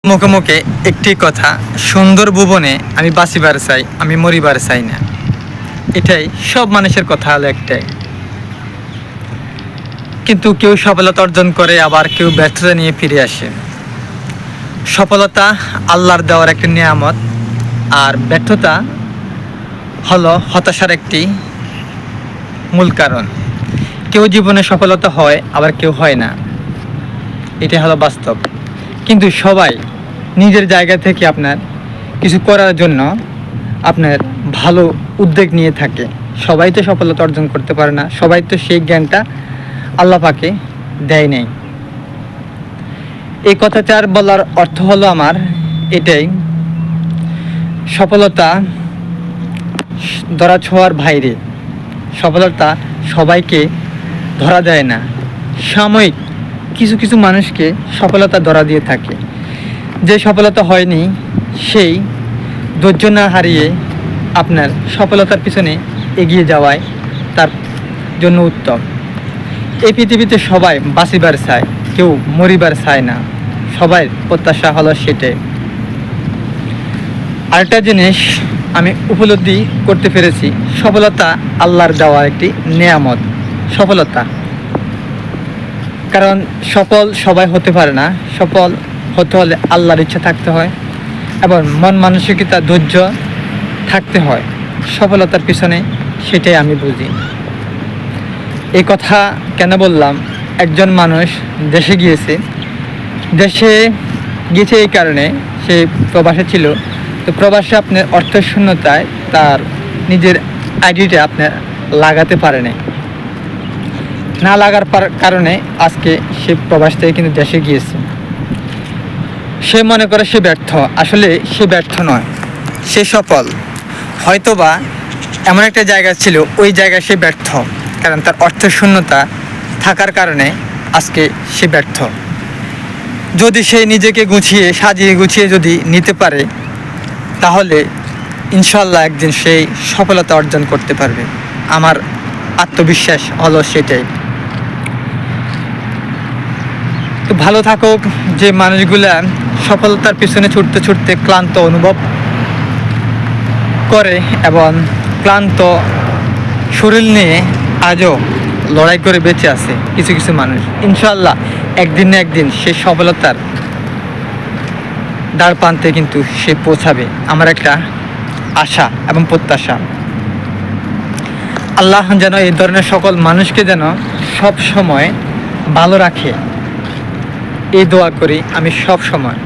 মুখে মুখে একটি কথা, সুন্দর ভুবনে আমি বাঁচিবার চাই, আমি মরিবার চাই না। এটাই সব মানুষের কথা হলো একটাই। কিন্তু কেউ সফলতা অর্জন করে, আবার কেউ ব্যর্থতা নিয়ে ফিরে আসে। সফলতা আল্লাহর দেওয়ার একটি নিয়ামত, আর ব্যর্থতা হলো হতাশার একটি মূল কারণ। কেউ জীবনে সফলতা হয়, আবার কেউ হয় না, এটা হলো বাস্তব। কিন্তু সবাই নিজের জায়গা থেকে আপনার কিছু করার জন্য আপনার ভালো উদ্যোগ নিয়ে থাকে। সবাই তো সফলতা অর্জন করতে পারে না, সবাই তো সেই জ্ঞানটা আল্লাহ পাকে দেয় নাই। এই কথাটার বলার অর্থ হলো আমার এটাই, সফলতা ধরা ছোঁয়ার বাইরে। সফলতা সবাইকে ধরা দেয় না, সাময়িক কিছু কিছু মানুষকে সফলতা ধরা দিয়ে থাকে। যে সফলতা হয়নি সেই ধৈর্য না হারিয়ে আপনার সফলতার পিছনে এগিয়ে যাওয়ায় তার জন্য উত্তম। এই পৃথিবীতে সবাই বাঁচিবার চায়, কেউ মরিবার চায় না। সবাই প্রত্যাশা হলো সেটাই। আরেকটা জিনিস আমি উপলব্ধি করতে পেরেছি, সফলতা আল্লাহর দেওয়া একটি নেয়ামত। সফলতা কারণ সফল সবাই হতে পারে না, সফল হতে হলে আল্লাহর ইচ্ছা থাকতে হয় এবং মন মানসিকতা ধৈর্য থাকতে হয় সফলতার পিছনে। সেটাই আমি বুঝি। এই কথা কেন বললাম, একজন মানুষ দেশে গিয়েছে এই কারণে সে প্রবাসে ছিল। তো প্রবাসে আপনার অর্থের শূন্যতায় তার নিজের আইডিটা আপনার লাগাতে পারে না লাগার কারণে আজকে সে প্রবাস থেকে কিন্তু দেশে গিয়েছে। সে মনে করে সে ব্যর্থ, আসলে সে ব্যর্থ নয়, সে সফল। হয়তোবা এমন একটা জায়গা ছিল, ওই জায়গায় সে ব্যর্থ, কারণ তার অর্থের শূন্যতা থাকার কারণে আজকে সে ব্যর্থ। যদি সে নিজেকে সাজিয়ে গুছিয়ে যদি নিতে পারে, তাহলে ইনশাল্লাহ একদিন সেই সফলতা অর্জন করতে পারবে। আমার আত্মবিশ্বাস হলো সেটাই। তো ভালো থাকুক যে মানুষগুলা সফলতার পিছনে ছুটতে ছুটতে ক্লান্ত অনুভব করে এবং ক্লান্ত শরীর নিয়ে আজও লড়াই করে বেঁচে আছে কিছু কিছু মানুষ। ইনশাল্লাহ একদিন না একদিন সে সফলতার দ্বার প্রান্তে কিন্তু সে পৌঁছাবে, আমার একটা আশা এবং প্রত্যাশা। আল্লাহ যেন এই ধরনের সকল মানুষকে যেন সব সময় ভালো রাখে, এই দোয়া করি আমি সব সময়।